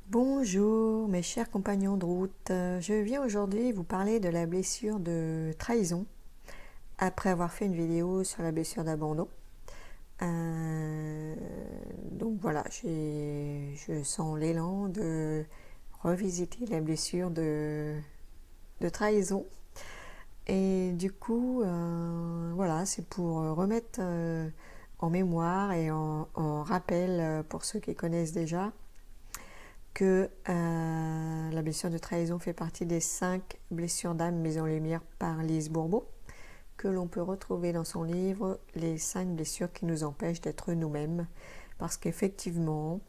Bonjour mes chers compagnons de route, je viens aujourd'hui vous parler de la blessure de trahison après avoir fait une vidéo sur la blessure d'abandon. Donc voilà, je sens l'élan de revisiter la blessure de trahison. Et du coup, voilà, c'est pour remettre en mémoire et en rappel pour ceux qui connaissent déjà que la blessure de trahison fait partie des 5 blessures d'âme mises en lumière par Lise Bourbeau, que l'on peut retrouver dans son livre « Les 5 blessures qui nous empêchent d'être nous-mêmes ». Parce qu'effectivement,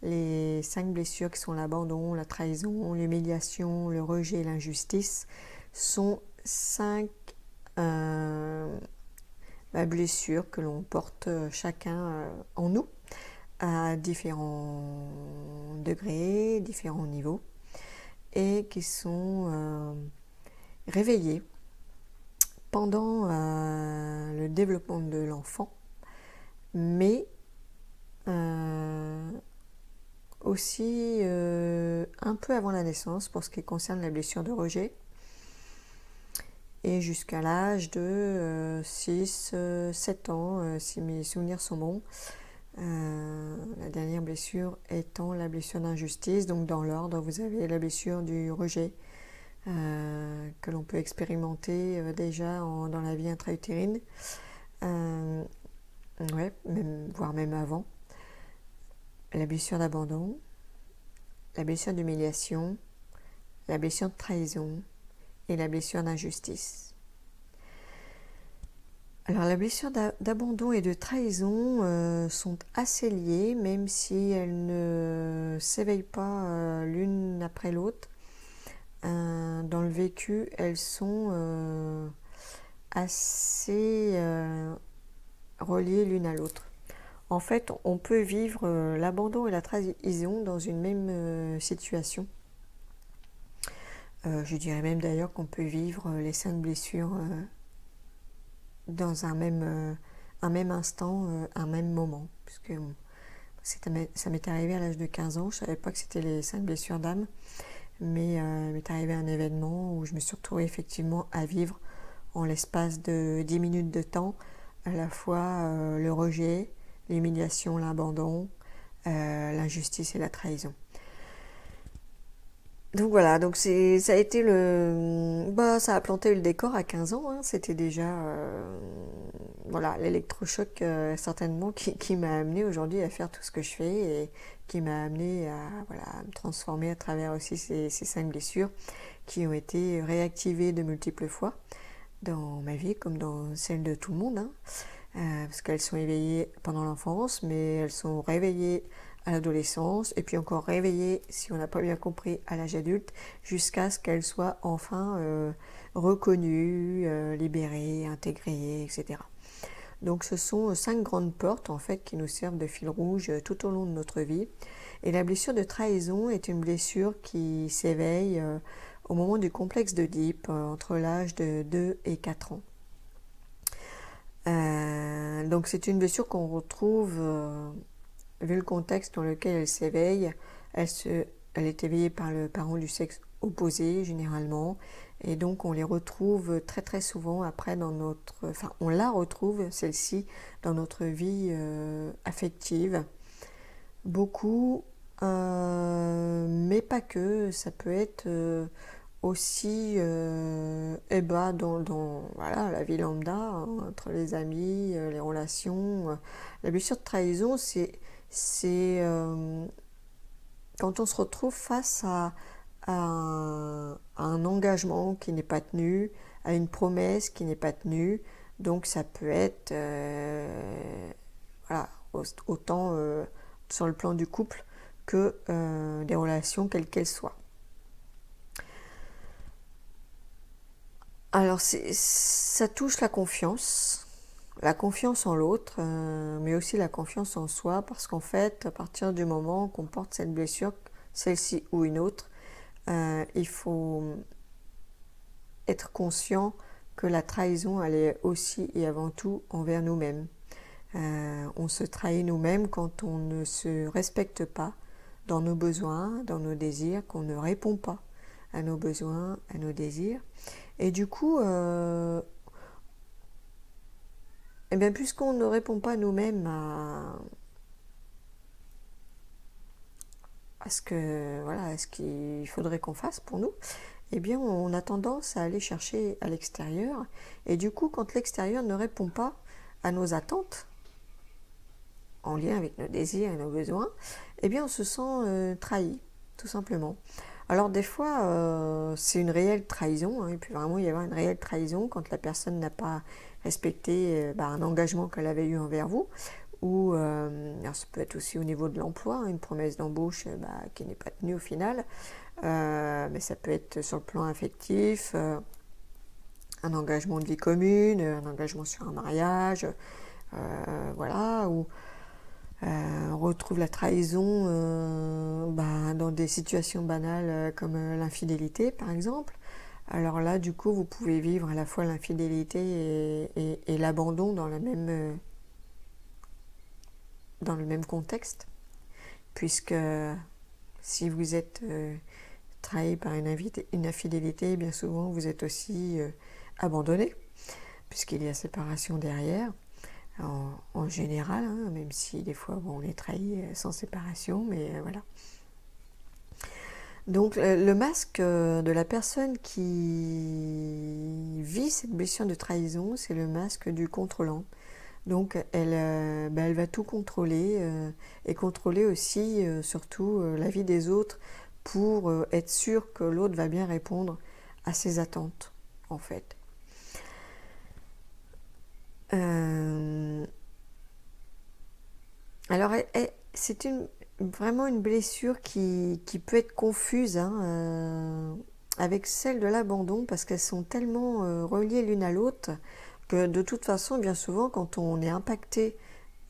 les 5 blessures qui sont l'abandon, la trahison, l'humiliation, le rejet et l'injustice sont 5 blessures que l'on porte chacun en nous, à différents degrés, différents niveaux, et qui sont réveillées pendant le développement de l'enfant, mais aussi un peu avant la naissance pour ce qui concerne la blessure de rejet, et jusqu'à l'âge de 6-7 ans, si mes souvenirs sont bons. La dernière blessure étant la blessure d'injustice. Donc dans l'ordre, vous avez la blessure du rejet que l'on peut expérimenter déjà dans la vie intra-utérine, voire même avant. La blessure d'abandon, la blessure d'humiliation, la blessure de trahison et la blessure d'injustice. Alors la blessure d'abandon et de trahison sont assez liées, même si elles ne s'éveillent pas l'une après l'autre. Dans le vécu, elles sont assez reliées l'une à l'autre. En fait, on peut vivre l'abandon et la trahison dans une même situation. Je dirais même d'ailleurs qu'on peut vivre les 5 blessures dans un même instant, un même moment. Puisque ça m'est arrivé à l'âge de 15 ans, je ne savais pas que c'était les 5 blessures d'âme, mais il m'est arrivé un événement où je me suis retrouvée effectivement à vivre en l'espace de 10 minutes de temps, à la fois le rejet, l'humiliation, l'abandon, l'injustice et la trahison. Donc voilà, donc ça a été ça a planté le décor à 15 ans, hein. C'était déjà voilà, l'électrochoc certainement qui m'a amené aujourd'hui à faire tout ce que je fais et qui m'a amené à me transformer à travers aussi ces 5 blessures qui ont été réactivées de multiples fois dans ma vie comme dans celle de tout le monde, hein. Parce qu'elles sont éveillées pendant l'enfance, mais elles sont réveillées à l'adolescence, et puis encore réveillées, si on n'a pas bien compris, à l'âge adulte, jusqu'à ce qu'elles soient enfin reconnues, libérées, intégrées, etc. Donc ce sont 5 grandes portes en fait qui nous servent de fil rouge tout au long de notre vie. Et la blessure de trahison est une blessure qui s'éveille au moment du complexe d'Oedipe, entre l'âge de 2 et 4 ans. Donc c'est une blessure qu'on retrouve, vu le contexte dans lequel elle s'éveille, elle est éveillée par le parent du sexe opposé généralement, et donc on les retrouve très très souvent après on la retrouve celle-ci dans notre vie affective, beaucoup, mais pas que, ça peut être aussi dans voilà, la vie lambda, hein, entre les amis, les relations. La blessure de trahison, c'est quand on se retrouve face à un engagement qui n'est pas tenu, à une promesse qui n'est pas tenue. Donc ça peut être voilà, autant sur le plan du couple que des relations quelles qu'elles soient. Alors ça touche la confiance en l'autre, mais aussi la confiance en soi, parce qu'en fait, à partir du moment qu'on porte cette blessure, celle-ci ou une autre, il faut être conscient que la trahison, elle est aussi et avant tout envers nous-mêmes. On se trahit nous-mêmes quand on ne se respecte pas dans nos besoins, dans nos désirs, qu'on ne répond pas à nos besoins, à nos désirs. Et du coup, eh bien, puisqu'on ne répond pas nous-mêmes à ce qu'il faudrait qu'on fasse pour nous, eh bien, on a tendance à aller chercher à l'extérieur. Et du coup, quand l'extérieur ne répond pas à nos attentes, en lien avec nos désirs et nos besoins, eh bien, on se sent trahi, tout simplement. Alors, des fois, c'est une réelle trahison, hein, il peut vraiment y avoir une réelle trahison quand la personne n'a pas respecté un engagement qu'elle avait eu envers vous, ou alors ça peut être aussi au niveau de l'emploi, hein, une promesse d'embauche qui n'est pas tenue au final, mais ça peut être sur le plan affectif, un engagement de vie commune, un engagement sur un mariage, voilà, ou on retrouve la trahison dans des situations banales comme l'infidélité par exemple. Alors là, du coup, vous pouvez vivre à la fois l'infidélité et l'abandon dans le même contexte, puisque si vous êtes trahi par une infidélité, bien souvent vous êtes aussi abandonné, puisqu'il y a séparation derrière, en général, hein, même si des fois on est trahi sans séparation, mais voilà. Donc le masque de la personne qui vit cette blessure de trahison, c'est le masque du contrôlant. Donc elle va tout contrôler et contrôler aussi surtout la vie des autres pour être sûre que l'autre va bien répondre à ses attentes en fait. Alors c'est vraiment une blessure qui peut être confuse hein, avec celle de l'abandon parce qu'elles sont tellement reliées l'une à l'autre que de toute façon, bien souvent, quand on est impacté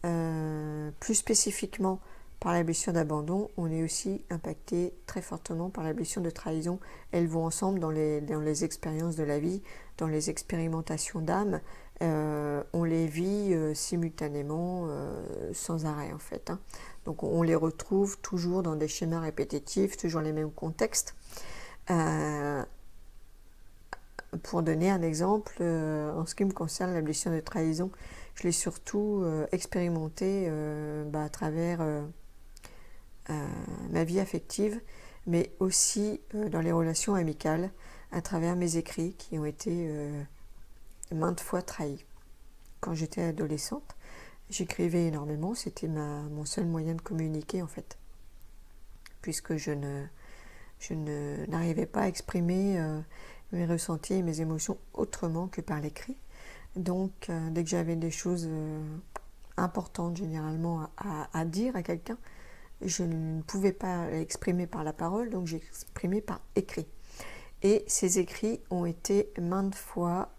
plus spécifiquement par la blessure d'abandon, on est aussi impacté très fortement par la blessure de trahison. Elles vont ensemble dans les expériences de la vie, dans les expérimentations d'âme. On les vit simultanément, sans arrêt en fait. Hein. Donc on les retrouve toujours dans des schémas répétitifs, toujours les mêmes contextes. Pour donner un exemple, en ce qui me concerne, la blessure de trahison, je l'ai surtout expérimentée à travers ma vie affective, mais aussi dans les relations amicales, à travers mes écrits qui ont été maintes fois trahis. Quand j'étais adolescente, j'écrivais énormément, c'était mon seul moyen de communiquer en fait, puisque je n'arrivais pas à exprimer mes ressentis et mes émotions autrement que par l'écrit. Donc, dès que j'avais des choses importantes généralement à dire à quelqu'un, je ne pouvais pas l'exprimer par la parole, donc j'exprimais par écrit. Et ces écrits ont été maintes fois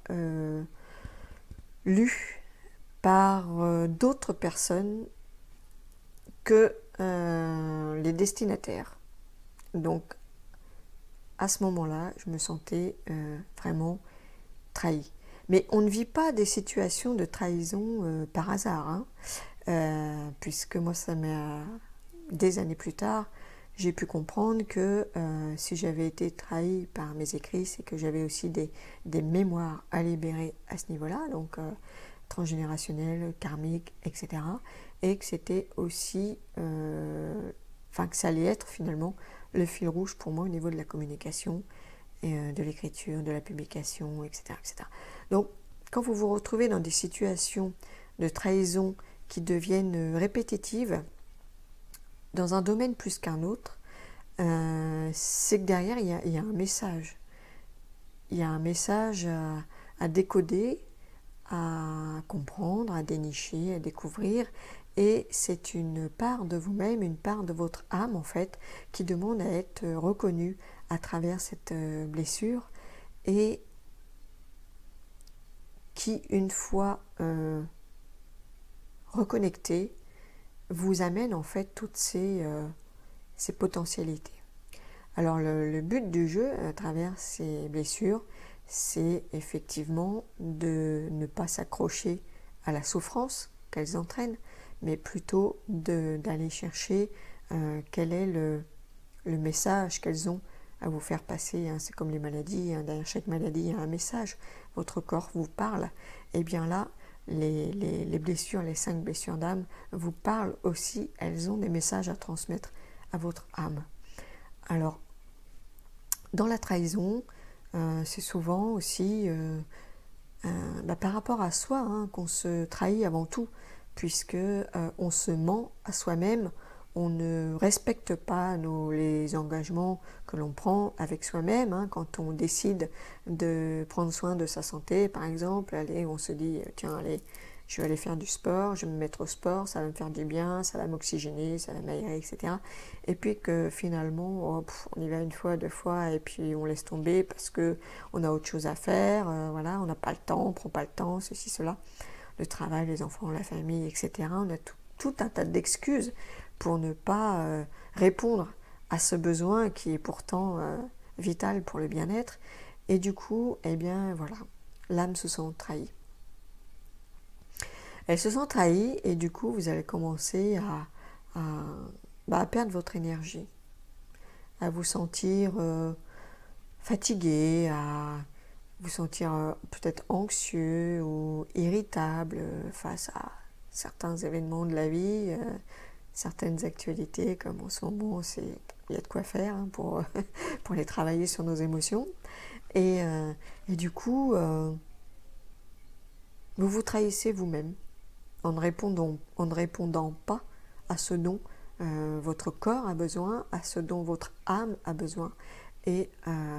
lus par d'autres personnes que les destinataires. Donc, à ce moment-là, je me sentais vraiment trahie. Mais on ne vit pas des situations de trahison par hasard, hein, puisque moi, des années plus tard, j'ai pu comprendre que si j'avais été trahie par mes écrits, c'est que j'avais aussi des mémoires à libérer à ce niveau-là, donc transgénérationnel, karmique, etc. Et que c'était aussi, que ça allait être finalement le fil rouge pour moi au niveau de la communication, et, de l'écriture, de la publication, etc., etc. Donc, quand vous vous retrouvez dans des situations de trahison qui deviennent répétitives, dans un domaine plus qu'un autre, c'est que derrière, il y a un message. Il y a un message à décoder, à comprendre, à dénicher, à découvrir. Et c'est une part de vous-même, une part de votre âme, en fait, qui demande à être reconnue à travers cette blessure et qui, une fois reconnectée, vous amène en fait toutes ces potentialités. Alors le but du jeu à travers ces blessures, c'est effectivement de ne pas s'accrocher à la souffrance qu'elles entraînent, mais plutôt d'aller chercher quel est le message qu'elles ont à vous faire passer, hein. C'est comme les maladies, hein. Derrière chaque maladie, il y a un message. Votre corps vous parle. Et bien là, les blessures, les 5 blessures d'âme vous parlent aussi. Elles ont des messages à transmettre à votre âme. Alors, dans la trahison, c'est souvent aussi par rapport à soi, hein, qu'on se trahit avant tout, puisque on se ment à soi-même. On ne respecte pas les engagements que l'on prend avec soi-même, hein, quand on décide de prendre soin de sa santé, par exemple. Allez, on se dit, tiens, allez, je vais aller faire du sport, je vais me mettre au sport, ça va me faire du bien, ça va m'oxygéner, ça va m'aérer, etc. Et puis que finalement, on y va une fois, 2 fois, et puis on laisse tomber parce qu'on a autre chose à faire, voilà, on n'a pas le temps, on ne prend pas le temps, ceci, cela, le travail, les enfants, la famille, etc. On a tout un tas d'excuses pour ne pas répondre à ce besoin qui est pourtant vital pour le bien-être. Et du coup, eh bien voilà, l'âme se sent trahie. Elle se sent trahie et du coup, vous allez commencer à perdre votre énergie, à vous sentir fatigué, à vous sentir peut-être anxieux ou irritable face à certains événements de la vie, certaines actualités, comme en ce moment, il y a de quoi faire, hein, pour les travailler sur nos émotions. Et du coup, vous vous trahissez vous-même en ne répondant pas à ce dont votre corps a besoin, à ce dont votre âme a besoin et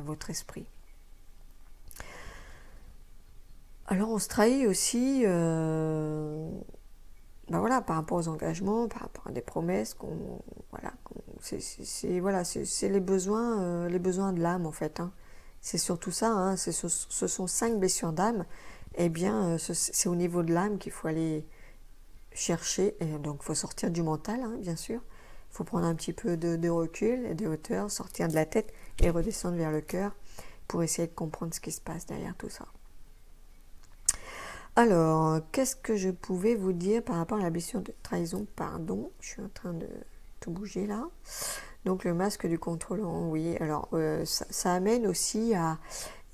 votre esprit. Alors on se trahit aussi voilà, par rapport aux engagements, par rapport à des promesses, c'est les besoins de l'âme en fait, hein. C'est surtout ça, hein, ce sont 5 blessures d'âme. Eh bien, c'est au niveau de l'âme qu'il faut aller chercher, et donc il faut sortir du mental, hein, bien sûr. Il faut prendre un petit peu de recul et de hauteur, sortir de la tête et redescendre vers le cœur pour essayer de comprendre ce qui se passe derrière tout ça. Alors, qu'est-ce que je pouvais vous dire par rapport à la blessure de trahison? Pardon, je suis en train de tout bouger là. Donc le masque du contrôlant, oui. Alors ça amène aussi à,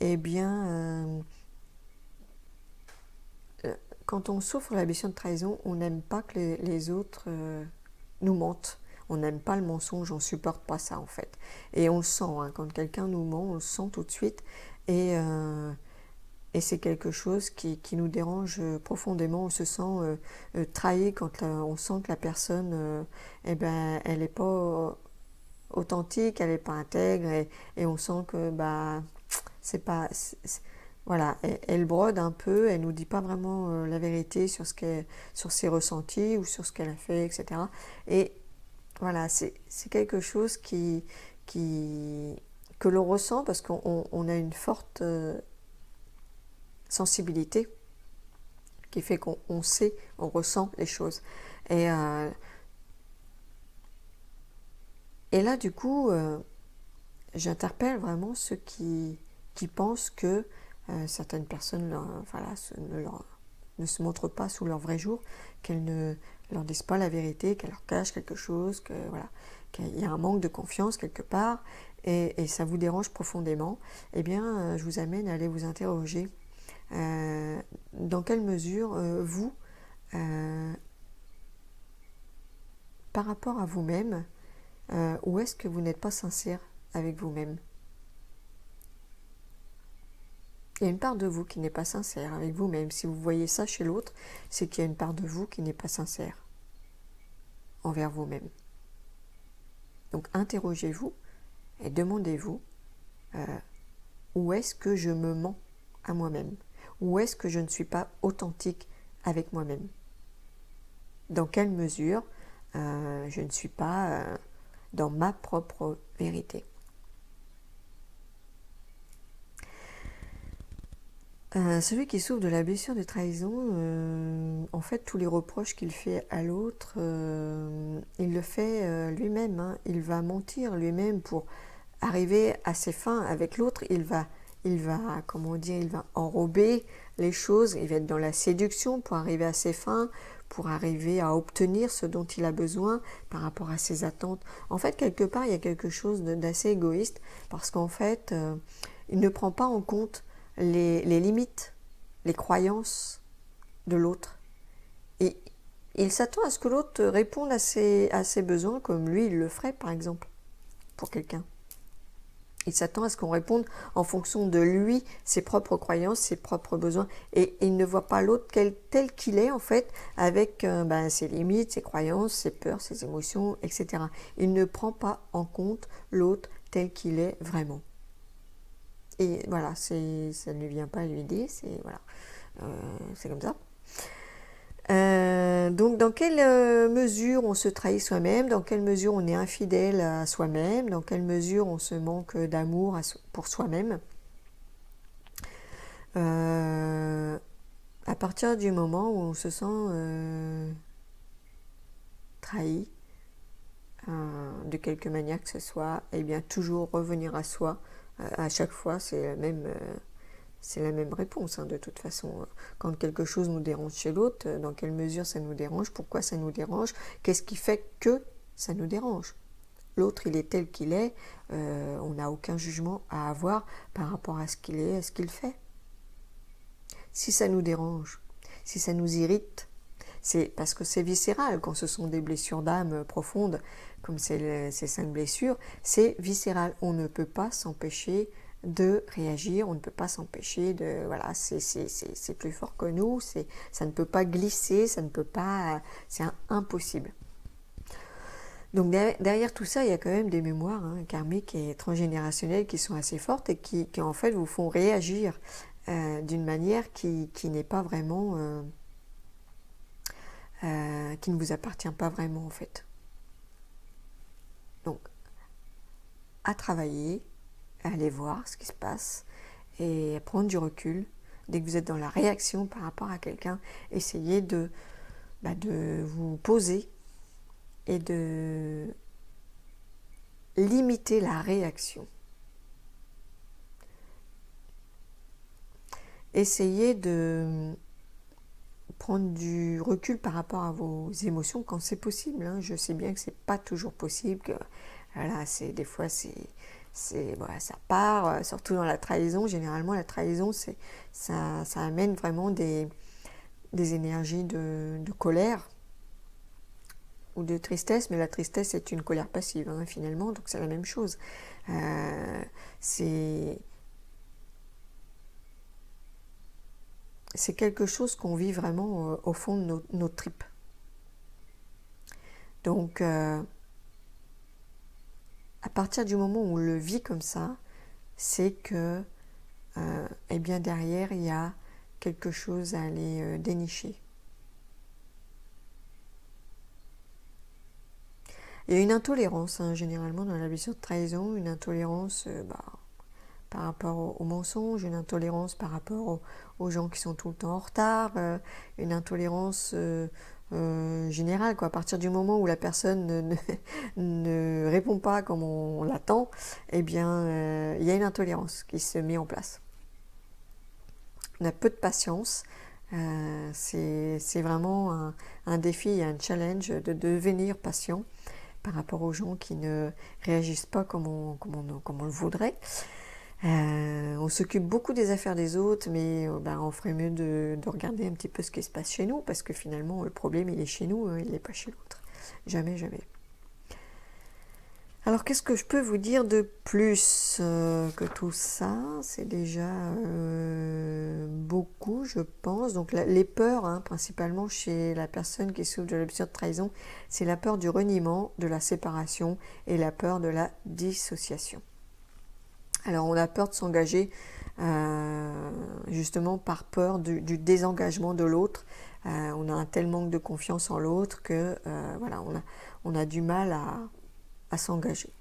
eh bien, quand on souffre de la blessure de trahison, on n'aime pas que les autres nous mentent. On n'aime pas le mensonge, on ne supporte pas ça en fait. Et on le sent, hein, quand quelqu'un nous ment, on le sent tout de suite. Et c'est quelque chose qui nous dérange profondément. On se sent trahi quand on sent que la personne, elle n'est pas authentique, elle n'est pas intègre, et on sent que c'est pas... Voilà, elle brode un peu, elle nous dit pas vraiment la vérité sur ses ressentis ou sur ce qu'elle a fait, etc. Et voilà, c'est quelque chose que l'on ressent parce qu'on a une forte sensibilité qui fait qu'on sait, on ressent les choses. Et là, du coup, j'interpelle vraiment ceux qui pensent que certaines personnes ne se montrent pas sous leur vrai jour, qu'elles ne leur disent pas la vérité, qu'elles leur cachent quelque chose, qu'il y a un manque de confiance quelque part, et ça vous dérange profondément. Eh bien, je vous amène à aller vous interroger. Dans quelle mesure vous, par rapport à vous-même, où est-ce que vous n'êtes pas sincère avec vous-même? Il y a une part de vous qui n'est pas sincère avec vous-même. Si vous voyez ça chez l'autre, c'est qu'il y a une part de vous qui n'est pas sincère envers vous-même. Donc interrogez-vous et demandez-vous où est-ce que je me mens à moi-même? Où est-ce que je ne suis pas authentique avec moi-même? Dans quelle mesure je ne suis pas dans ma propre vérité? Celui qui souffre de la blessure de trahison, en fait, tous les reproches qu'il fait à l'autre, il le fait lui-même, hein. Il va mentir lui-même pour arriver à ses fins avec l'autre. Il va il va, comment dire, il va enrober les choses, il va être dans la séduction pour arriver à ses fins, pour arriver à obtenir ce dont il a besoin par rapport à ses attentes. En fait, quelque part, il y a quelque chose d'assez égoïste parce qu'en fait, il ne prend pas en compte les limites, les croyances de l'autre. Et il s'attend à ce que l'autre réponde à ses besoins comme lui, il le ferait, par exemple, pour quelqu'un. Il s'attend à ce qu'on réponde en fonction de lui, ses propres croyances, ses propres besoins. Et il ne voit pas l'autre tel qu'il est, en fait, avec ses limites, ses croyances, ses peurs, ses émotions, etc. Il ne prend pas en compte l'autre tel qu'il est vraiment. Et voilà, ça ne lui vient pas à l'idée, c'est voilà, c'est comme ça. Donc dans quelle mesure on se trahit soi-même, dans quelle mesure on est infidèle à soi-même, dans quelle mesure on se manque d'amour pour soi-même. À partir du moment où on se sent trahi, de quelque manière que ce soit, et bien toujours revenir à soi, à chaque fois c'est la même réponse, de toute façon. Quand quelque chose nous dérange chez l'autre, dans quelle mesure ça nous dérange, pourquoi ça nous dérange, qu'est-ce qui fait que ça nous dérange. L'autre, il est tel qu'il est, on n'a aucun jugement à avoir par rapport à ce qu'il est, à ce qu'il fait. Si ça nous dérange, si ça nous irrite, c'est parce que c'est viscéral. Quand ce sont des blessures d'âme profondes, comme ces 5 blessures, c'est viscéral. On ne peut pas s'empêcher de réagir, on ne peut pas s'empêcher de... Voilà, c'est plus fort que nous, ça ne peut pas glisser, ça ne peut pas... C'est impossible. Donc derrière tout ça, il y a quand même des mémoires karmiques et transgénérationnelles qui sont assez fortes et qui en fait vous font réagir d'une manière qui n'est pas vraiment... qui ne vous appartient pas vraiment en fait. Donc, à travailler, à aller voir ce qui se passe et à prendre du recul. Dès que vous êtes dans la réaction par rapport à quelqu'un, essayez de vous poser et de limiter la réaction. Essayez de prendre du recul par rapport à vos émotions quand c'est possible. Je sais bien que c'est pas toujours possible, que voilà, des fois voilà, ça part, surtout dans la trahison. Généralement, la trahison, ça amène vraiment des énergies de colère ou de tristesse, mais la tristesse est une colère passive, finalement, donc c'est la même chose. C'est quelque chose qu'on vit vraiment au fond de nos tripes. Donc, à partir du moment où on le vit comme ça, c'est que, eh bien derrière, il y a quelque chose à aller dénicher. Il y a une intolérance, généralement, dans la blessure de trahison, une intolérance par rapport aux mensonges, une intolérance par rapport aux gens qui sont tout le temps en retard, une intolérance générale, quoi. À partir du moment où la personne ne répond pas comme on l'attend, eh bien, il y a une intolérance qui se met en place. On a peu de patience. C'est vraiment un défi, un challenge de devenir patient par rapport aux gens qui ne réagissent pas comme on le voudrait. On s'occupe beaucoup des affaires des autres, mais on ferait mieux de regarder un petit peu ce qui se passe chez nous, parce que finalement le problème il est chez nous, il n'est pas chez l'autre. Jamais, jamais. Alors qu'est-ce que je peux vous dire de plus que tout ça? C'est déjà beaucoup, je pense. Donc les peurs, principalement chez la personne qui souffre de la blessure de trahison, c'est la peur du reniement, de la séparation et la peur de la dissociation. Alors on a peur de s'engager justement par peur du désengagement de l'autre. On a un tel manque de confiance en l'autre que voilà, on a du mal à s'engager.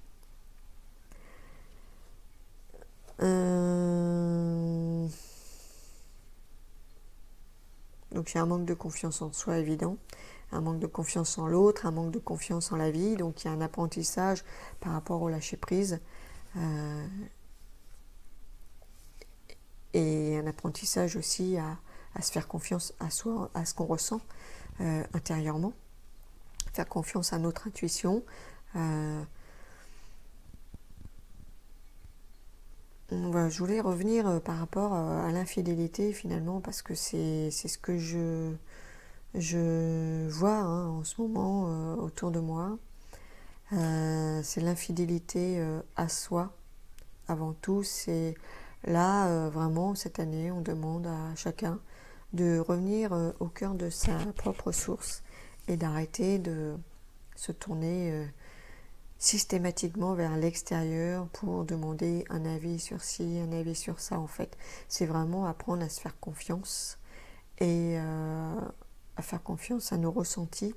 Donc il y a un manque de confiance en soi évident, un manque de confiance en l'autre, un manque de confiance en la vie. Donc il y a un apprentissage par rapport au lâcher prise. et un apprentissage aussi à se faire confiance à soi, à ce qu'on ressent intérieurement, faire confiance à notre intuition. Je voulais revenir par rapport à l'infidélité finalement, parce que c'est ce que je vois en ce moment autour de moi. C'est l'infidélité à soi avant tout. C'est là vraiment cette année on demande à chacun de revenir au cœur de sa propre source et d'arrêter de se tourner systématiquement vers l'extérieur pour demander un avis sur ci, un avis sur ça. En fait, c'est vraiment apprendre à se faire confiance et à faire confiance à nos ressentis,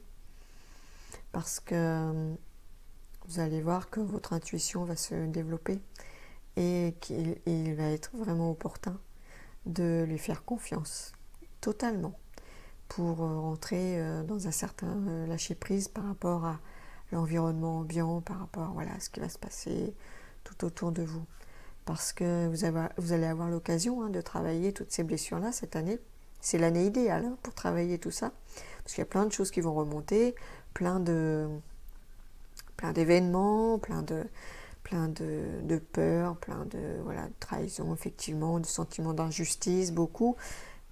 parce que vous allez voir que votre intuition va se développer et qu'il va être vraiment opportun de lui faire confiance totalement pour rentrer dans un certain lâcher-prise par rapport à l'environnement ambiant, par rapport à ce qui va se passer tout autour de vous. Parce que vous allez avoir l'occasion de travailler toutes ces blessures-là cette année. C'est l'année idéale pour travailler tout ça, parce qu'il y a plein de choses qui vont remonter, plein d'événements, plein de peurs, plein de trahison, effectivement, de sentiments d'injustice, beaucoup,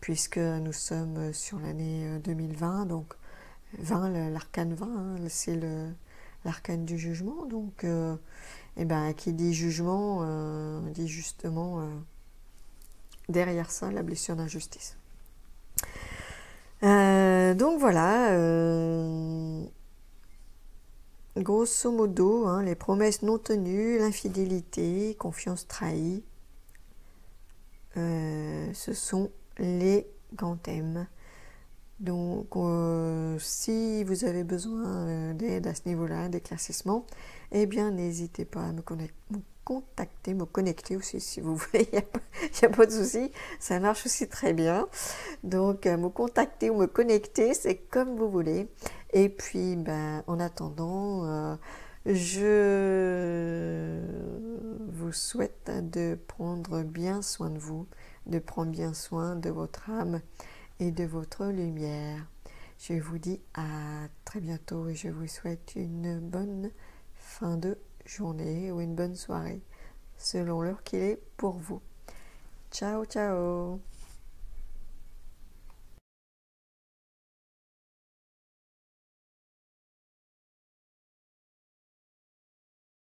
puisque nous sommes sur l'année 2020, donc 20, l'arcane 20, c'est l'arcane du jugement, donc qui dit jugement dit justement derrière ça la blessure d'injustice. Donc voilà, grosso modo, les promesses non tenues, l'infidélité, confiance trahie, ce sont les grands thèmes. Donc si vous avez besoin d'aide à ce niveau-là, d'éclaircissement, eh bien n'hésitez pas à me contacter, me connecter aussi si vous voulez, il n'y a pas de souci, ça marche aussi très bien. Donc me contacter ou me connecter, c'est comme vous voulez. Et puis en attendant, je vous souhaite de prendre bien soin de vous, de prendre bien soin de votre âme et de votre lumière. Je vous dis à très bientôt et je vous souhaite une bonne fin de journée ou une bonne soirée, selon l'heure qu'il est pour vous. Ciao, ciao!